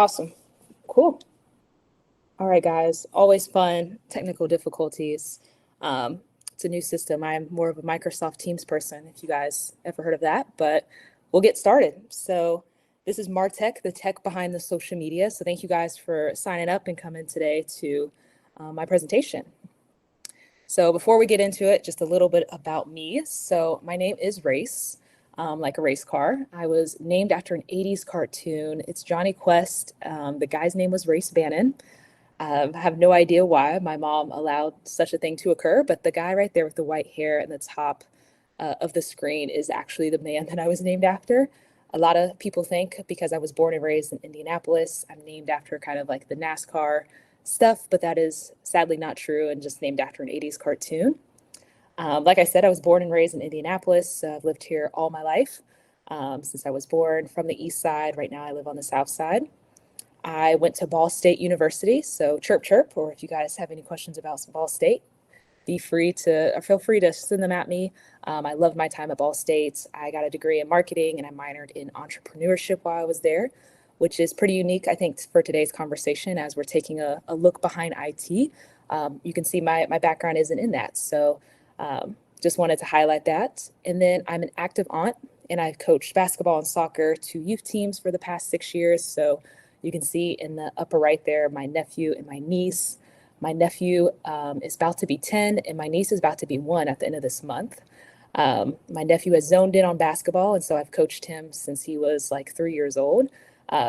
Awesome. Cool. All right, guys. Always fun. Technical difficulties. It's a new system. I'm more of a Microsoft Teams person, if you guys ever heard of that, but we'll get started. So this is MarTech, the tech behind the social media. So thank you guys for signing up and coming today to my presentation. So before we get into it, just a little bit about me. So my name is Race, like a race car. I was named after an 80s cartoon. It's Johnny Quest. The guy's name was Race Bannon. I have no idea why my mom allowed such a thing to occur, but the guy right there with the white hair in the top of the screen is actually the man that I was named after. A lot of people think because I was born and raised in Indianapolis, I'm named after kind of like the NASCAR stuff, but that is sadly not true and just named after an 80s cartoon. Like I said, I was born and raised in Indianapolis. I've lived here all my life since I was born from the east side. Right now I live on the south side. I went to Ball State University, so chirp chirp, or if you guys have any questions about Ball State, feel free to send them at me. I loved my time at Ball State. I got a degree in marketing and I minored in entrepreneurship while I was there, which is pretty unique, I think, for today's conversation as we're taking a look behind IT. You can see my background isn't in that, so just wanted to highlight that. And then I'm an active aunt, and I've coached basketball and soccer to youth teams for the past 6 years. So you can see in the upper right there, my nephew and my niece. My nephew is about to be 10 and my niece is about to be 1 at the end of this month. My nephew has zoned in on basketball, and so I've coached him since he was like 3 years old.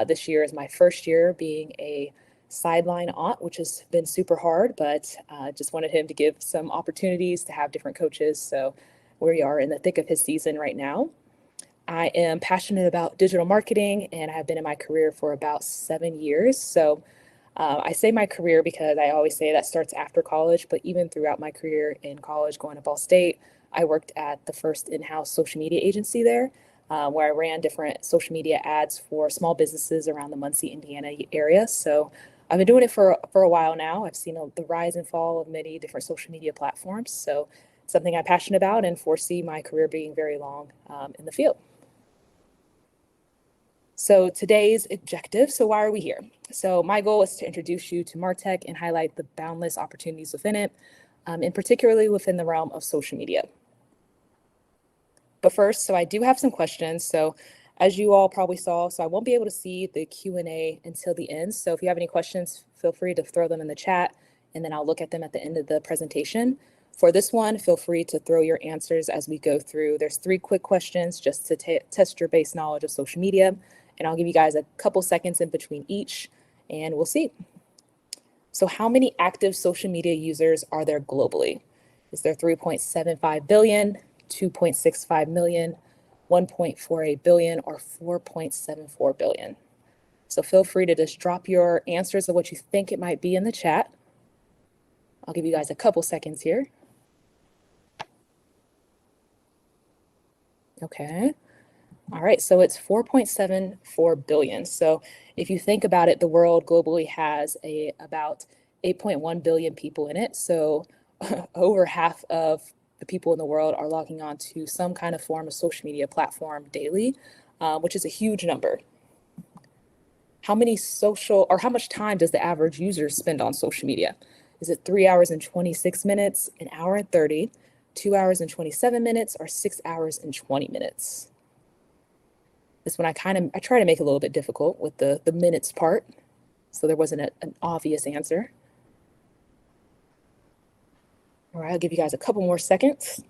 This year is my first year being a sideline aunt, which has been super hard, but just wanted him to give some opportunities to have different coaches. So we are in the thick of his season right now. I am passionate about digital marketing, and I've been in my career for about 7 years. So I say my career because I always say that starts after college, but even throughout my career in college, going to Ball State, I worked at the first in-house social media agency there, where I ran different social media ads for small businesses around the Muncie, Indiana area. So I've been doing it for a while now. I've seen the rise and fall of many different social media platforms. So it's something I'm passionate about and foresee my career being very long in the field. So today's objective, so why are we here? So my goal is to introduce you to MarTech and highlight the boundless opportunities within it, and particularly within the realm of social media. But first, so I do have some questions. So as you all probably saw, so I won't be able to see the Q&A until the end. So if you have any questions, feel free to throw them in the chat and then I'll look at them at the end of the presentation. For this one, feel free to throw your answers as we go through. There's 3 quick questions just to test your base knowledge of social media. And I'll give you guys a couple seconds in between each, and we'll see. So how many active social media users are there globally? Is there 3.75 billion, 2.65 million, 1.48 billion, or 4.74 billion? So feel free to just drop your answers of what you think it might be in the chat. I'll give you guys a couple seconds here. Okay. All right, so it's 4.74 billion. So if you think about it, the world globally has about 8.1 billion people in it. So over half of the people in the world are logging on to some kind of form of social media platform daily, which is a huge number. How much time does the average user spend on social media? Is it 3 hours and 26 minutes, 1 hour and 30, 2 hours and 27 minutes, or 6 hours and 20 minutes? This one I try to make it a little bit difficult with the minutes part, so there wasn't an obvious answer. All right, I'll give you guys a couple more seconds.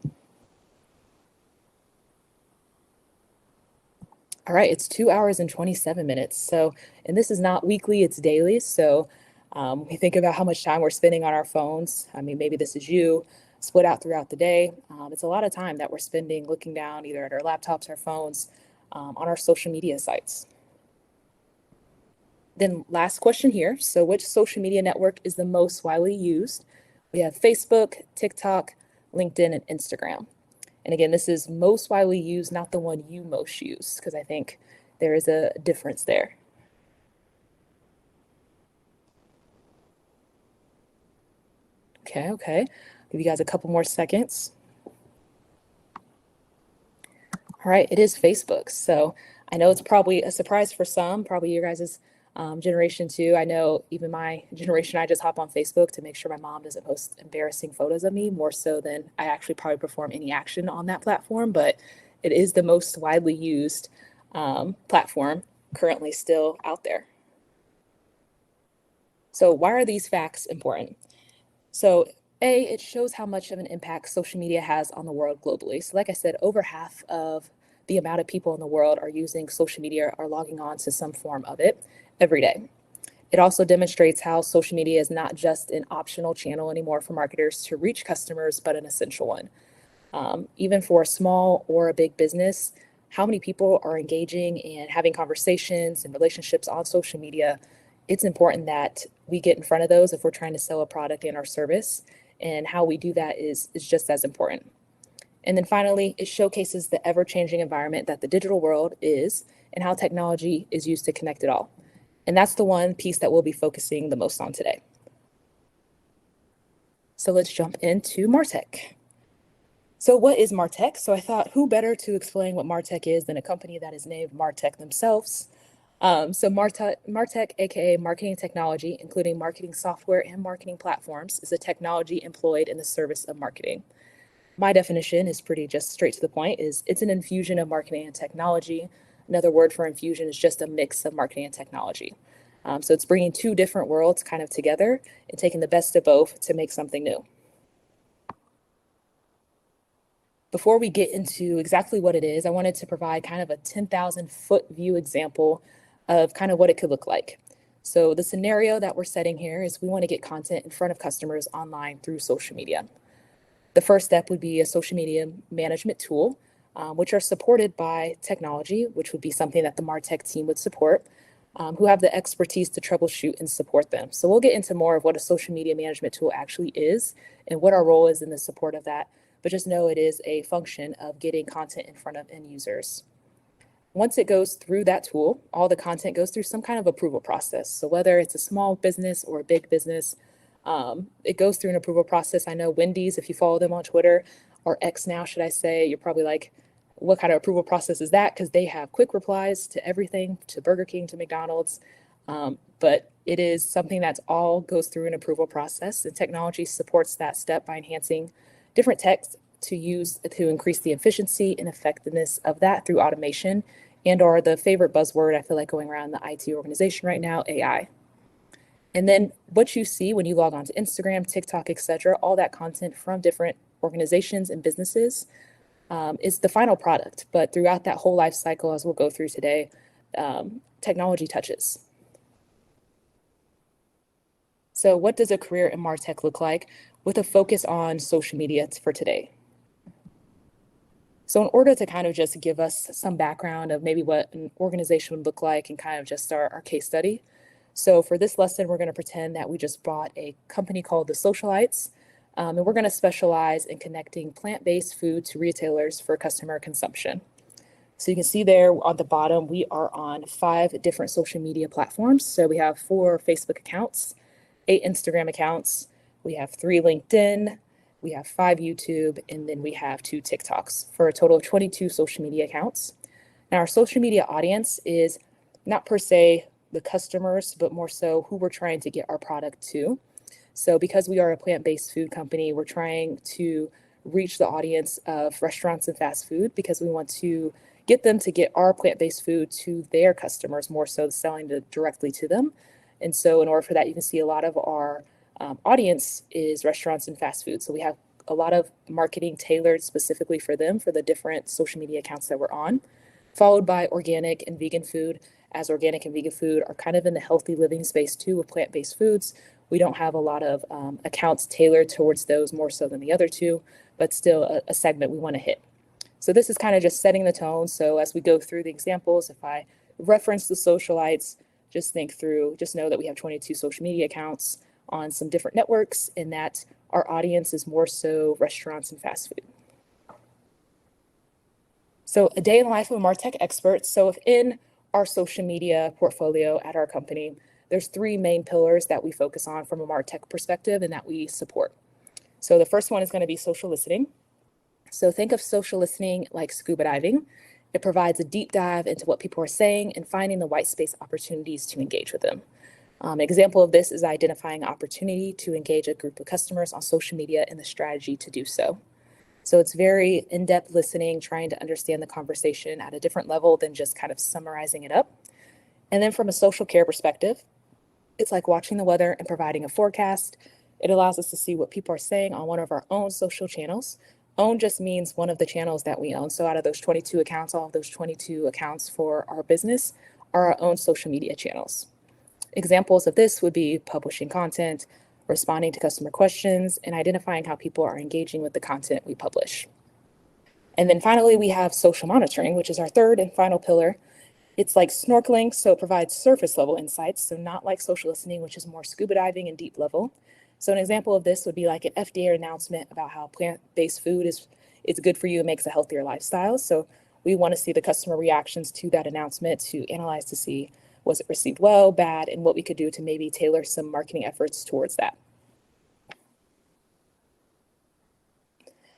All right, it's 2 hours and 27 minutes. So, and this is not weekly, it's daily. So we think about how much time we're spending on our phones. I mean, maybe this is you, split out throughout the day. It's a lot of time that we're spending looking down either at our laptops, our phones, on our social media sites. Then last question here. So which social media network is the most widely used? We have Facebook, TikTok, LinkedIn, and Instagram. And again, this is most widely used, not the one you most use, because I think there is a difference there. Okay. Give you guys a couple more seconds. All right, it is Facebook. So I know it's probably a surprise for some, probably your guys' Generation two, I know even my generation, I just hop on Facebook to make sure my mom doesn't post embarrassing photos of me, more so than I actually probably perform any action on that platform. But it is the most widely used platform currently still out there. So why are these facts important? So A, it shows how much of an impact social media has on the world globally. So like I said, over half of the amount of people in the world are using social media, are logging on to some form of it every day. It also demonstrates how social media is not just an optional channel anymore for marketers to reach customers, but an essential one. Even for a small or a big business, how many people are engaging and having conversations and relationships on social media? It's important that we get in front of those if we're trying to sell a product and our service. And how we do that is just as important. And then finally, it showcases the ever changing environment that the digital world is and how technology is used to connect it all. And that's the one piece that we'll be focusing the most on today. So let's jump into MarTech. So what is MarTech? So I thought, who better to explain what MarTech is than a company that is named MarTech themselves? So MarTech, aka marketing technology, including marketing software and marketing platforms, is a technology employed in the service of marketing. My definition is pretty just straight to the point, is it's an infusion of marketing and technology. Another word for infusion is just a mix of marketing and technology. So it's bringing two different worlds kind of together and taking the best of both to make something new. Before we get into exactly what it is, I wanted to provide kind of a 10,000 foot view example of kind of what it could look like. So the scenario that we're setting here is we want to get content in front of customers online through social media. The first step would be a social media management tool, which are supported by technology, which would be something that the MarTech team would support, who have the expertise to troubleshoot and support them. So we'll get into more of what a social media management tool actually is and what our role is in the support of that. But just know it is a function of getting content in front of end users. Once it goes through that tool, all the content goes through some kind of approval process. So whether it's a small business or a big business, it goes through an approval process. I know Wendy's, if you follow them on Twitter, or X now, should I say, you're probably like, what kind of approval process is that? Because they have quick replies to everything, to Burger King, to McDonald's. But it is something that's all goes through an approval process. And technology supports that step by enhancing different techs to use to increase the efficiency and effectiveness of that through automation, and or the favorite buzzword I feel like going around the IT organization right now, AI. And then what you see when you log on to Instagram, TikTok, etc., all that content from different organizations and businesses is the final product. But throughout that whole life cycle, as we'll go through today, technology touches. So what does a career in MarTech look like with a focus on social media for today? So in order to kind of just give us some background of maybe what an organization would look like and kind of just our case study. So for this lesson, we're going to pretend that we just bought a company called The Socialites, and we're going to specialize in connecting plant-based food to retailers for customer consumption. So you can see there on the bottom, we are on 5 different social media platforms. So we have 4 Facebook accounts, 8 Instagram accounts, we have 3 LinkedIn, we have 5 YouTube, and then we have 2 TikToks for a total of 22 social media accounts. Now our social media audience is not per se the customers, but more so who we're trying to get our product to. So because we are a plant-based food company, we're trying to reach the audience of restaurants and fast food because we want to get them to get our plant-based food to their customers, more so selling directly to them. And so in order for that, you can see a lot of our audience is restaurants and fast food. So we have a lot of marketing tailored specifically for them for the different social media accounts that we're on, followed by organic and vegan food, as organic and vegan food are kind of in the healthy living space too with plant-based foods. We don't have a lot of accounts tailored towards those more so than the other two, but still a segment we want to hit. So this is kind of just setting the tone. So as we go through the examples, if I reference the socialites, just know that we have 22 social media accounts on some different networks and that our audience is more so restaurants and fast food. So a day in the life of a MarTech expert. So within our social media portfolio at our company, there's 3 main pillars that we focus on from a MarTech perspective and that we support. So the first one is going to be social listening. So think of social listening like scuba diving. It provides a deep dive into what people are saying and finding the white space opportunities to engage with them. An example of this is identifying opportunity to engage a group of customers on social media and the strategy to do so. So it's very in-depth listening, trying to understand the conversation at a different level than just kind of summarizing it up. And then from a social care perspective, it's like watching the weather and providing a forecast. It allows us to see what people are saying on one of our own social channels. Own just means one of the channels that we own. So out of those 22 accounts, all of those 22 accounts for our business are our own social media channels. Examples of this would be publishing content, responding to customer questions, and identifying how people are engaging with the content we publish. And then finally, we have social monitoring, which is our third and final pillar. It's like snorkeling, so it provides surface level insights, so not like social listening, which is more scuba diving and deep level. So an example of this would be like an FDA announcement about how plant-based food is good for you and makes a healthier lifestyle. So we want to see the customer reactions to that announcement to analyze to see was it received well, bad, and what we could do to maybe tailor some marketing efforts towards that.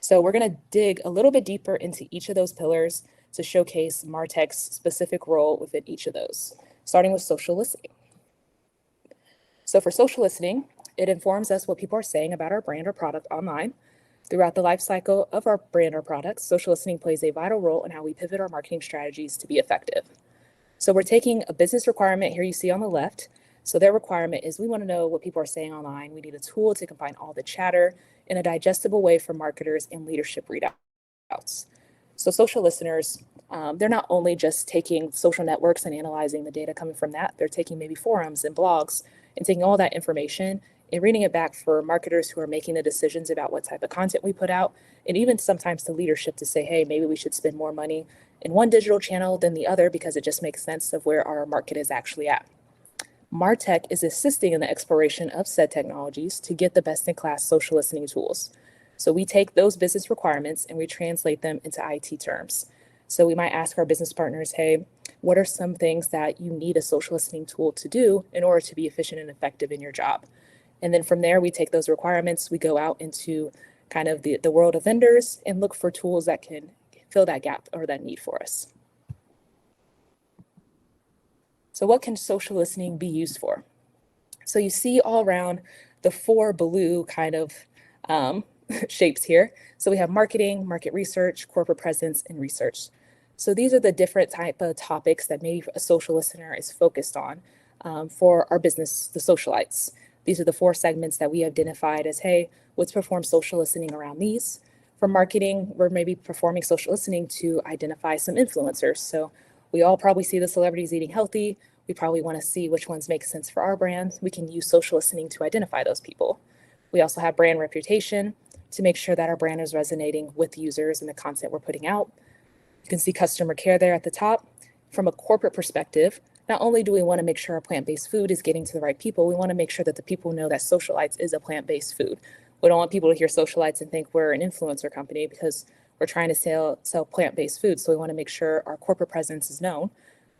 So we're going to dig a little bit deeper into each of those pillars to showcase MarTech's specific role within each of those, starting with social listening. So for social listening, it informs us what people are saying about our brand or product online. Throughout the life cycle of our brand or product, social listening plays a vital role in how we pivot our marketing strategies to be effective. So we're taking a business requirement here you see on the left. So their requirement is we want to know what people are saying online. We need a tool to combine all the chatter in a digestible way for marketers and leadership readouts. So social listeners, they're not only just taking social networks and analyzing the data coming from that, they're taking maybe forums and blogs and taking all that information and reading it back for marketers who are making the decisions about what type of content we put out, and even sometimes to leadership to say, hey, maybe we should spend more money in one digital channel than the other because it just makes sense of where our market is actually at. MarTech is assisting in the exploration of said technologies to get the best-in-class social listening tools. So we take those business requirements and we translate them into IT terms. So we might ask our business partners, hey, what are some things that you need a social listening tool to do in order to be efficient and effective in your job? And then from there, we take those requirements, we go out into kind of the world of vendors and look for tools that can fill that gap or that need for us. So what can social listening be used for? So you see all around the four blue kind of shapes here. So we have marketing, market research, corporate presence, and research. So these are the different type of topics that maybe a social listener is focused on for our business, the socialites. These are the four segments that we identified as, hey, let's perform social listening around these. For marketing, we're maybe performing social listening to identify some influencers. So we all probably see the celebrities eating healthy. We probably want to see which ones make sense for our brand. We can use social listening to identify those people. We also have brand reputation to make sure that our brand is resonating with users and the content we're putting out. You can see customer care there at the top. From a corporate perspective, not only do we want to make sure our plant-based food is getting to the right people, we want to make sure that the people know that Socialites is a plant-based food. We don't want people to hear Socialites and think we're an influencer company because we're trying to sell plant-based food. So we want to make sure our corporate presence is known.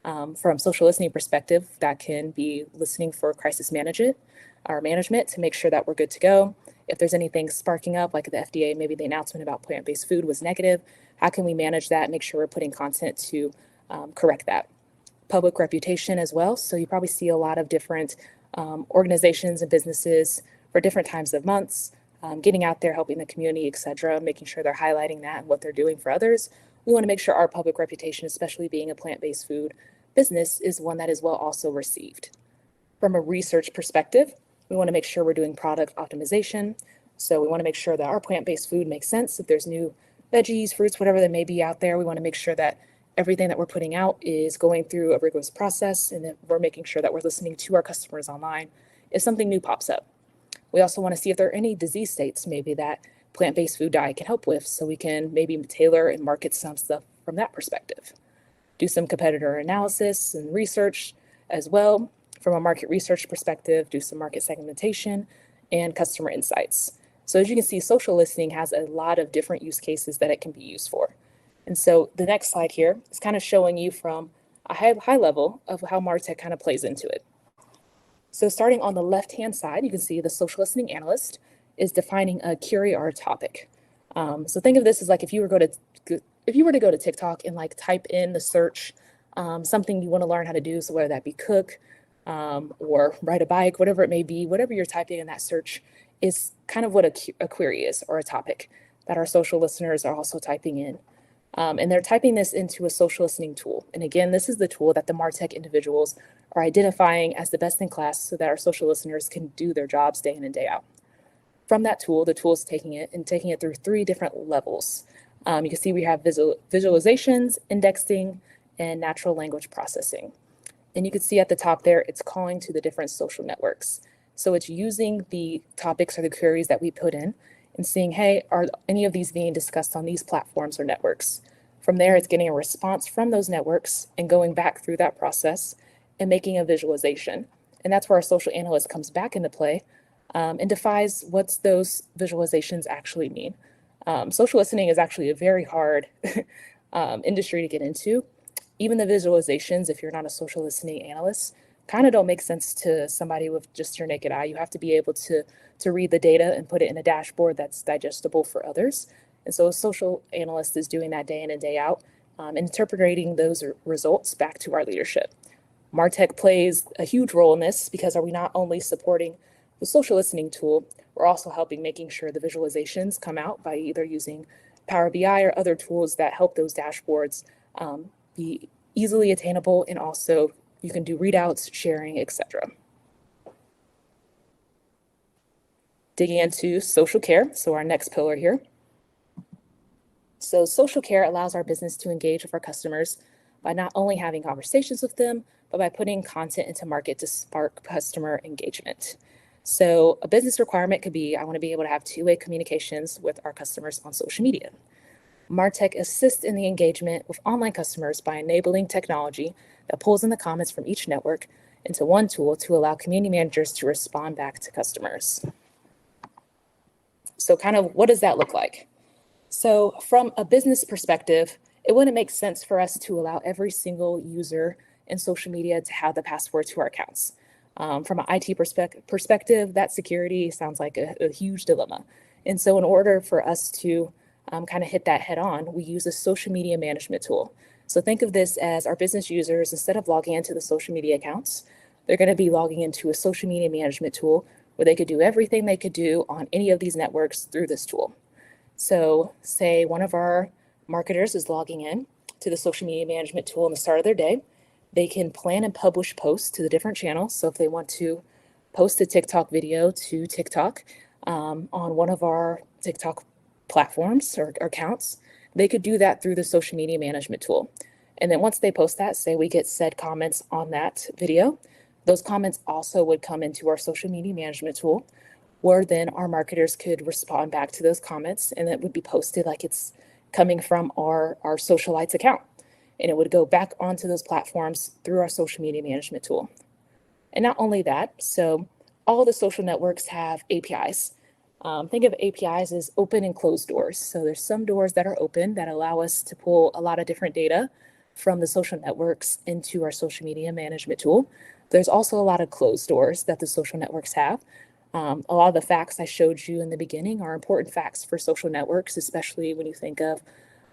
From social listening perspective, that can be listening for crisis management to make sure that we're good to go. If there's anything sparking up, like the FDA, maybe the announcement about plant-based food was negative, how can we manage that, make sure we're putting content to correct that? Public reputation as well. So you probably see a lot of different organizations and businesses for different times of months, getting out there, helping the community, et cetera, making sure they're highlighting that and what they're doing for others. We want to make sure our public reputation, especially being a plant-based food business, is one that is well also received. From a research perspective, we want to make sure we're doing product optimization. So we want to make sure that our plant-based food makes sense. If there's new veggies, fruits, whatever that may be out there, we want to make sure that everything that we're putting out is going through a rigorous process and that we're making sure that we're listening to our customers online if something new pops up. We also want to see if there are any disease states maybe that plant-based food diet can help with, so we can maybe tailor and market some stuff from that perspective. Do some competitor analysis and research as well. From a market research perspective, do some market segmentation and customer insights. So as you can see, social listening has a lot of different use cases that it can be used for. And so the next slide here is kind of showing you from a high level of how MarTech kind of plays into it. So starting on the left-hand side, you can see the social listening analyst is defining a query or a topic. So think of this as like if you were going to if you were to go to TikTok and like type in the search, something you want to learn how to do, so whether that be cook, or ride a bike, whatever it may be, whatever you're typing in that search is kind of what a query is, or a topic that our social listeners are also typing in. And they're typing this into a social listening tool. And again, this is the tool that the MarTech individuals are identifying as the best in class so that our social listeners can do their jobs day in and day out. From that tool, the tool is taking it through 3 different levels. You can see we have visualizations, indexing, and natural language processing. And you can see at the top there, it's calling to the different social networks. So it's using the topics or the queries that we put in and seeing, hey, are any of these being discussed on these platforms or networks? From there, it's getting a response from those networks and going back through that process and making a visualization. And that's where our social analyst comes back into play, and defines what those visualizations actually mean. Social listening is actually a very hard industry to get into. Even the visualizations, if you're not a social listening analyst, kind of don't make sense to somebody with just your naked eye. You have to be able to read the data and put it in a dashboard that's digestible for others. And so a social analyst is doing that day in and day out, interpreting those results back to our leadership. MarTech plays a huge role in this because are we not only supporting the social listening tool, we're also helping making sure the visualizations come out by either using Power BI or other tools that help those dashboards be easily attainable, and also you can do readouts, sharing, etc. Digging into social care, so our next pillar here. So social care allows our business to engage with our customers by not only having conversations with them, but by putting content into market to spark customer engagement. So a business requirement could be, I want to be able to have two-way communications with our customers on social media. MarTech assists in the engagement with online customers by enabling technology that pulls in the comments from each network into one tool to allow community managers to respond back to customers. So kind of what does that look like? So from a business perspective, it wouldn't make sense for us to allow every single user in social media to have the password to our accounts. From an IT perspective, that security sounds like a huge dilemma. And so in order for us to kind of hit that head on, we use a social media management tool. So think of this as our business users, instead of logging into the social media accounts, they're going to be logging into a social media management tool where they could do everything they could do on any of these networks through this tool. So say one of our marketers is logging in to the social media management tool in the start of their day. They can plan and publish posts to the different channels. So if they want to post a TikTok video to TikTok on one of our TikTok platforms or accounts, they could do that through the social media management tool. And then once they post that, say we get said comments on that video, those comments also would come into our social media management tool, where then our marketers could respond back to those comments, and it would be posted like it's coming from our Socialites account. And it would go back onto those platforms through our social media management tool. And not only that, so all the social networks have APIs. Think of APIs as open and closed doors. So there's some doors that are open that allow us to pull a lot of different data from the social networks into our social media management tool. There's also a lot of closed doors that the social networks have. A lot of the facts I showed you in the beginning are important facts for social networks, especially when you think of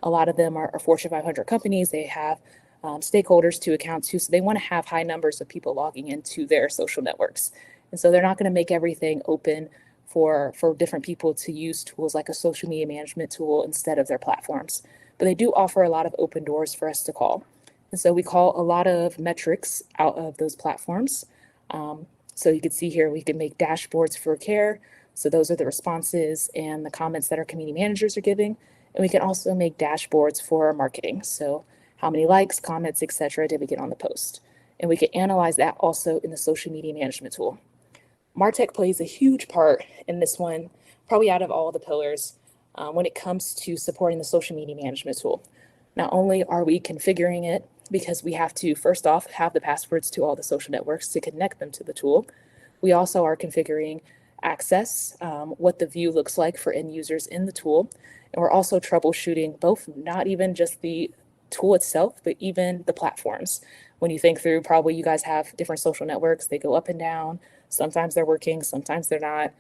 a lot of them are Fortune 500 companies. They have stakeholders to account to, so they want to have high numbers of people logging into their social networks. And so they're not going to make everything open for different people to use tools like a social media management tool instead of their platforms. But they do offer a lot of open doors for us to call. And so we call a lot of metrics out of those platforms. So you can see here, we can make dashboards for care. So those are the responses and the comments that our community managers are giving. And we can also make dashboards for our marketing. So how many likes, comments, etc. did we get on the post? And we can analyze that also in the social media management tool. MarTech plays a huge part in this one, probably out of all the pillars, when it comes to supporting the social media management tool. Not only are we configuring it because we have to, first off, have the passwords to all the social networks to connect them to the tool, we also are configuring access, what the view looks like for end users in the tool. And we're also troubleshooting both, not even just the tool itself, but even the platforms. When you think through, probably you guys have different social networks, they go up and down. Sometimes they're working, sometimes they're not.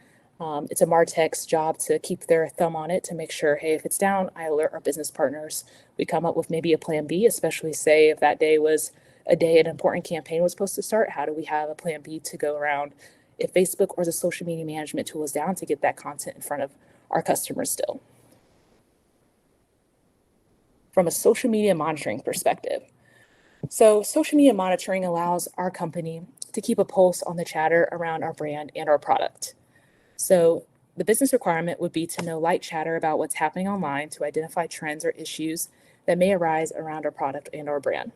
It's a MarTech's job to keep their thumb on it to make sure, hey, if it's down, I alert our business partners. We come up with maybe a plan B, especially say if that day was a day an important campaign was supposed to start. How do we have a plan B to go around if Facebook or the social media management tool is down to get that content in front of our customers still? From a social media monitoring perspective. So social media monitoring allows our company to keep a pulse on the chatter around our brand and our product. So the business requirement would be to know light chatter about what's happening online to identify trends or issues that may arise around our product and our brand.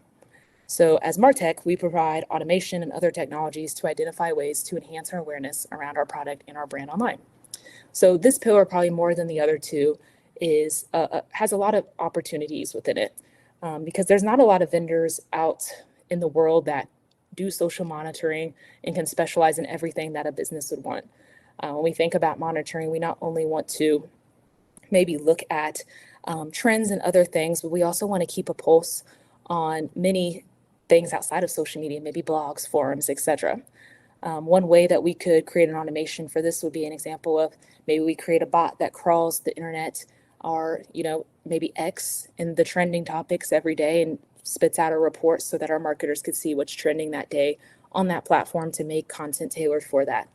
So as MarTech, we provide automation and other technologies to identify ways to enhance our awareness around our product and our brand online. So this pillar, probably more than the other two, is has a lot of opportunities within it because there's not a lot of vendors out in the world that do social monitoring and can specialize in everything that a business would want. When we think about monitoring, we not only want to maybe look at trends and other things, but we also want to keep a pulse on many things outside of social media, maybe blogs, forums, etc. One way that we could create an automation for this would be an example of maybe we create a bot that crawls the internet or, maybe X in the trending topics every day and spits out a report so that our marketers could see what's trending that day on that platform to make content tailored for that.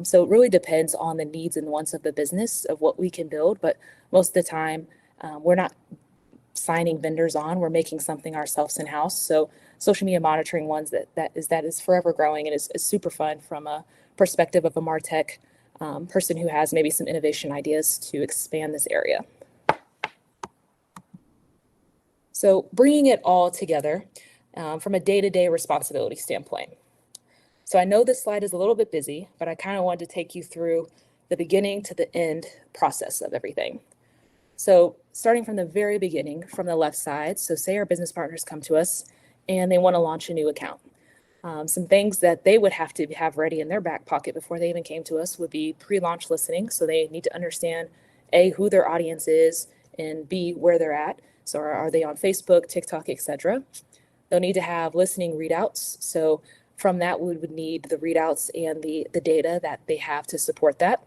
So it really depends on the needs and wants of the business of what we can build. But most of the time, we're not signing vendors on, we're making something ourselves in-house. So social media monitoring ones that is forever growing and is super fun from a perspective of a MarTech person who has maybe some innovation ideas to expand this area. So bringing it all together from a day-to-day responsibility standpoint. So I know this slide is a little bit busy, but I kind of wanted to take you through the beginning to the end process of everything. So starting from the very beginning, from the left side, so say our business partners come to us and they want to launch a new account. Some things that they would have to have ready in their back pocket before they even came to us would be pre-launch listening. So they need to understand A, who their audience is, and B, where they're at. So are they on Facebook, TikTok, etc. They'll need to have listening readouts. So from that, we would need the readouts and the data that they have to support that.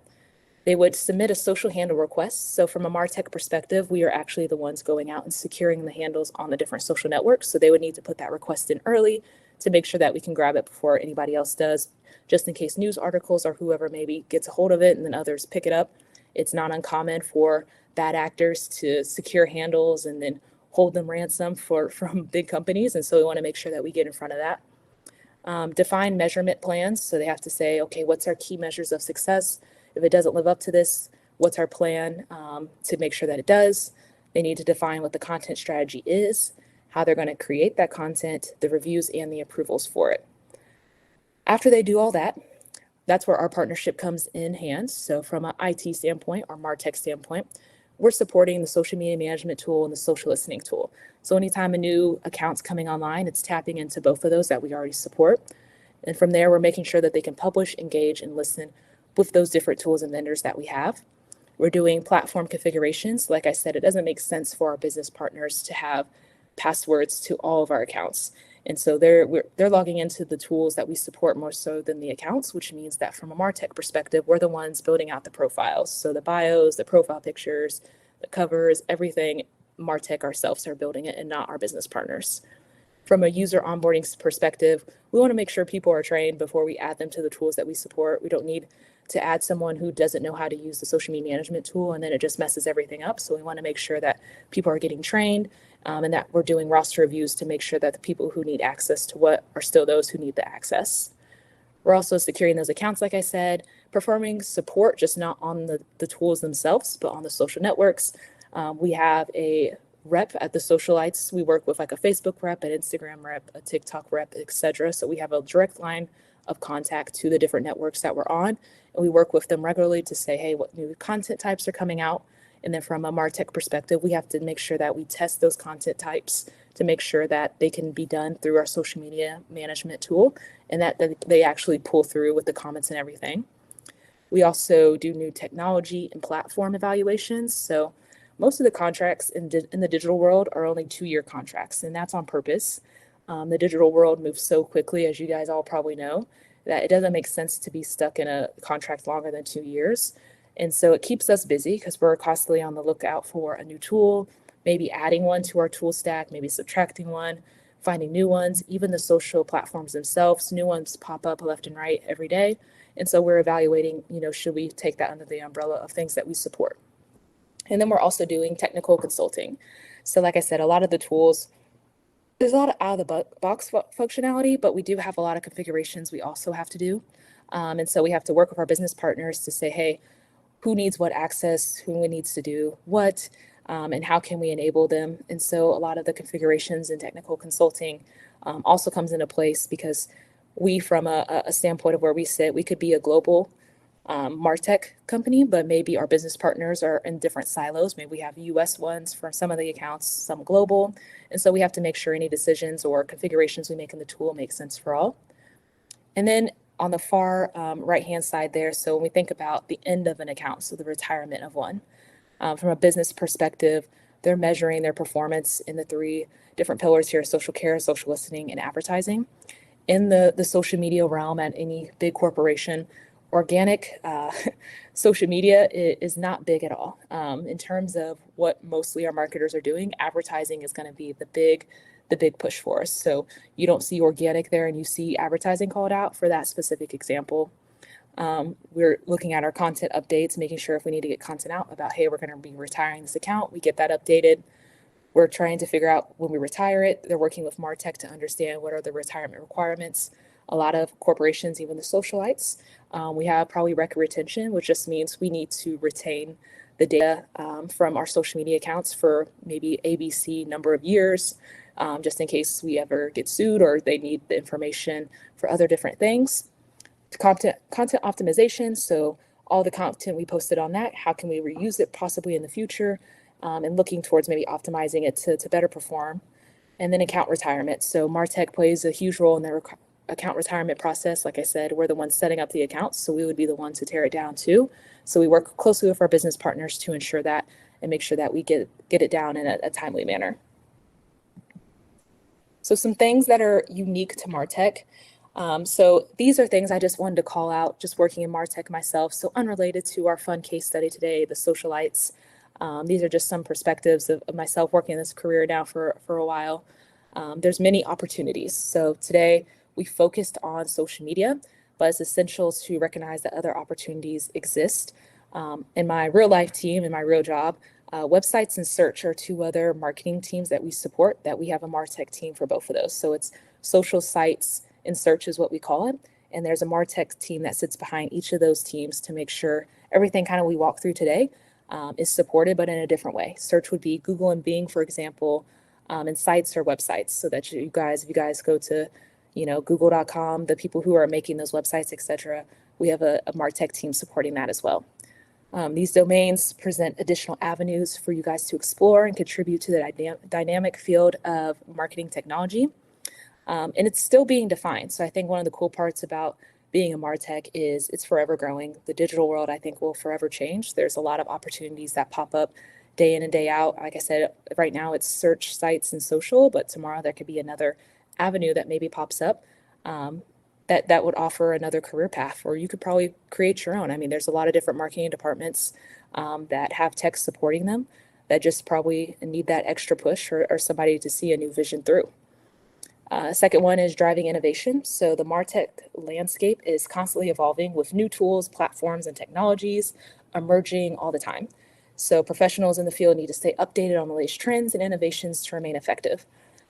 They would submit a social handle request. So from a MarTech perspective, we are actually the ones going out and securing the handles on the different social networks. So they would need to put that request in early to make sure that we can grab it before anybody else does, just in case news articles or whoever maybe gets a hold of it and then others pick it up. It's not uncommon for bad actors to secure handles and then hold them ransom from big companies. And so we want to make sure that we get in front of that. Define measurement plans. So they have to say, okay, what's our key measures of success? If it doesn't live up to this, what's our plan to make sure that it does? They need to define what the content strategy is, how they're going to create that content, the reviews, and the approvals for it. After they do all that, that's where our partnership comes in hands. So from an IT standpoint or MarTech standpoint, we're supporting the social media management tool and the social listening tool. So anytime a new account's coming online, it's tapping into both of those that we already support. And from there, we're making sure that they can publish, engage, and listen with those different tools and vendors that we have. We're doing platform configurations. Like I said, it doesn't make sense for our business partners to have passwords to all of our accounts. And so they're logging into the tools that we support more so than the accounts, which means that from a MarTech perspective, we're the ones building out the profiles. So the bios, the profile pictures, the covers, everything, MarTech ourselves are building it and not our business partners. From a user onboarding perspective, we want to make sure people are trained before we add them to the tools that we support. We don't need to add someone who doesn't know how to use the social media management tool and then it just messes everything up. So we want to make sure that people are getting trained and that we're doing roster reviews to make sure that the people who need access to what are still those who need the access. We're also securing those accounts, like I said, performing support, just not on the tools themselves, but on the social networks. We have a rep at the socialites. We work with like a Facebook rep, an Instagram rep, a TikTok rep, etc. So we have a direct line of contact to the different networks that we're on. And we work with them regularly to say, hey, what new content types are coming out? And then from a MarTech perspective, we have to make sure that we test those content types to make sure that they can be done through our social media management tool and that they actually pull through with the comments and everything. We also do new technology and platform evaluations. So most of the contracts in the digital world are only 2-year contracts, and that's on purpose. The digital world moves so quickly, as you guys all probably know, that it doesn't make sense to be stuck in a contract longer than 2 years. And so it keeps us busy because we're constantly on the lookout for a new tool, maybe adding one to our tool stack, maybe subtracting one, finding new ones. Even the social platforms themselves, new ones pop up left and right every day. And so we're evaluating, should we take that under the umbrella of things that we support? And then we're also doing technical consulting. So like I said, a lot of the tools, there's a lot of out of the box functionality, but we do have a lot of configurations we also have to do. And so we have to work with our business partners to say, hey, who needs what access, who needs to do what, and how can we enable them? And so a lot of the configurations and technical consulting also comes into place because we, from a standpoint of where we sit, we could be a global MarTech company, but maybe our business partners are in different silos. Maybe we have US ones for some of the accounts, some global. And so we have to make sure any decisions or configurations we make in the tool make sense for all. And then on the far right-hand side there, so when we think about the end of an account, so the retirement of one, from a business perspective, they're measuring their performance in the 3 different pillars here: social care, social listening, and advertising. In the social media realm at any big corporation, organic social media is not big at all. In terms of what mostly our marketers are doing, advertising is going to be the big push for us. So you don't see organic there and you see advertising called out for that specific example. We're looking at our content updates, making sure if we need to get content out about, hey, we're going to be retiring this account, we get that updated. We're trying to figure out when we retire it. They're working with MarTech to understand what are the retirement requirements. A lot of corporations, even the socialites, we have probably record retention, which just means we need to retain the data from our social media accounts for maybe ABC number of years, just in case we ever get sued or they need the information for other different things. Content optimization, so all the content we posted on that, how can we reuse it possibly in the future, and looking towards maybe optimizing it to better perform. And then account retirement. So MarTech plays a huge role in their account retirement process. Like I said, we're the ones setting up the accounts, so we would be the ones to tear it down too. So we work closely with our business partners to ensure that and make sure that we get it down in a timely manner. So some things that are unique to MarTech. So these are things I just wanted to call out, just working in MarTech myself. So unrelated to our fun case study today, the socialites. These are just some perspectives of myself working in this career now for a while. There's many opportunities. So today we focused on social media, but it's essential to recognize that other opportunities exist. In my real life team, in my real job, websites and search are 2 other marketing teams that we support, that we have a MarTech team for both of those. So it's social sites and search is what we call it. And there's a MarTech team that sits behind each of those teams to make sure everything kind of we walk through today is supported, but in a different way. Search would be Google and Bing, for example, and sites or websites, so that if you guys go to, google.com, the people who are making those websites, etc., we have a MarTech team supporting that as well. These domains present additional avenues for you guys to explore and contribute to the dynamic field of marketing technology. And it's still being defined. So I think one of the cool parts about being a MarTech is it's forever growing. The digital world, I think, will forever change. There's a lot of opportunities that pop up day in and day out. Like I said, right now it's search, sites, and social, but tomorrow there could be another avenue that maybe pops up that would offer another career path, or you could probably create your own. I mean, there's a lot of different marketing departments that have tech supporting them that just probably need that extra push or somebody to see a new vision through. Second one is driving innovation. So the MarTech landscape is constantly evolving with new tools, platforms, and technologies emerging all the time. So professionals in the field need to stay updated on the latest trends and innovations to remain effective.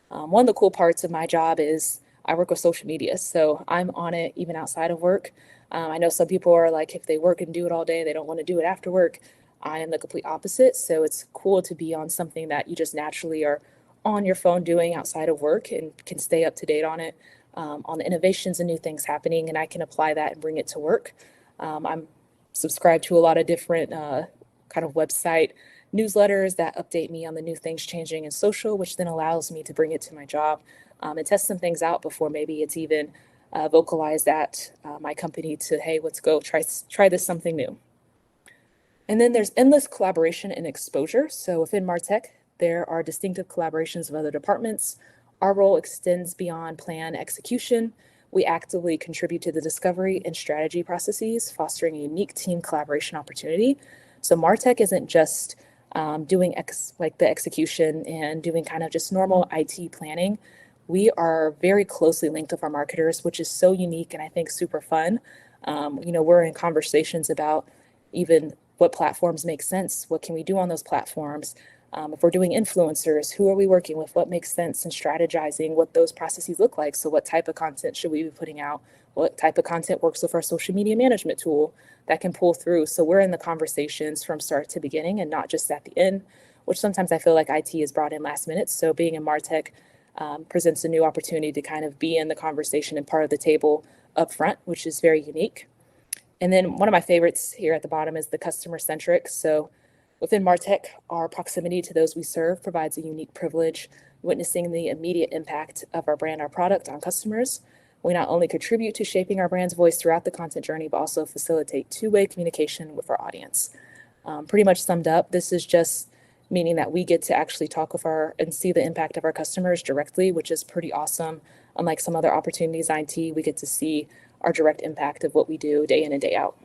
One of the cool parts of my job is I work with social media, so I'm on it even outside of work. I know some people are like, if they work and do it all day, they don't want to do it after work. I am the complete opposite. So it's cool to be on something that you just naturally are on your phone doing outside of work and can stay up to date on it, on the innovations and new things happening, and I can apply that and bring it to work. I'm subscribed to a lot of different kind of website newsletters that update me on the new things changing in social, which then allows me to bring it to my job and test some things out before maybe it's even vocalized at my company to, hey, let's go try this something new. And then there's endless collaboration and exposure. So within MarTech, there are distinctive collaborations of other departments. Our role extends beyond plan execution. we actively contribute to the discovery and strategy processes, fostering a unique team collaboration opportunity. So MarTech isn't just doing the execution and doing kind of just normal IT planning. We are very closely linked with our marketers, which is so unique and I think super fun. We're in conversations about even what platforms make sense, what can we do on those platforms. If we're doing influencers, who are we working with? What makes sense and strategizing what those processes look like? So what type of content should we be putting out? What type of content works with our social media management tool that can pull through? So we're in the conversations from start to beginning and not just at the end, which sometimes I feel like IT is brought in last minute. So being in MarTech presents a new opportunity to kind of be in the conversation and part of the table up front, which is very unique. And then one of my favorites here at the bottom is the customer centric. So within MarTech, our proximity to those we serve provides a unique privilege, witnessing the immediate impact of our brand, our product on customers. We not only contribute to shaping our brand's voice throughout the content journey, but also facilitate two-way communication with our audience. Pretty much summed up, this is just meaning that we get to actually talk with and see the impact of our customers directly, which is pretty awesome. Unlike some other opportunities in IT, we get to see our direct impact of what we do day in and day out.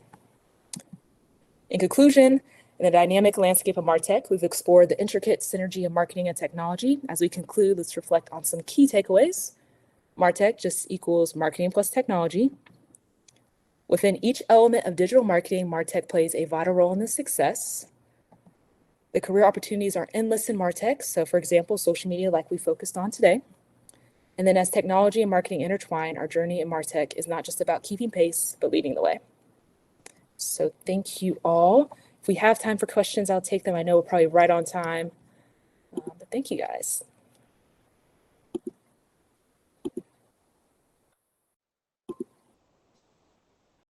In conclusion, in the dynamic landscape of MarTech, we've explored the intricate synergy of marketing and technology. As we conclude, let's reflect on some key takeaways. MarTech just equals marketing plus technology. Within each element of digital marketing, MarTech plays a vital role in the success. The career opportunities are endless in MarTech. So for example, social media like we focused on today. And then as technology and marketing intertwine, our journey in MarTech is not just about keeping pace, but leading the way. So thank you all. If we have time for questions, I'll take them. I know we're probably right on time, but thank you guys.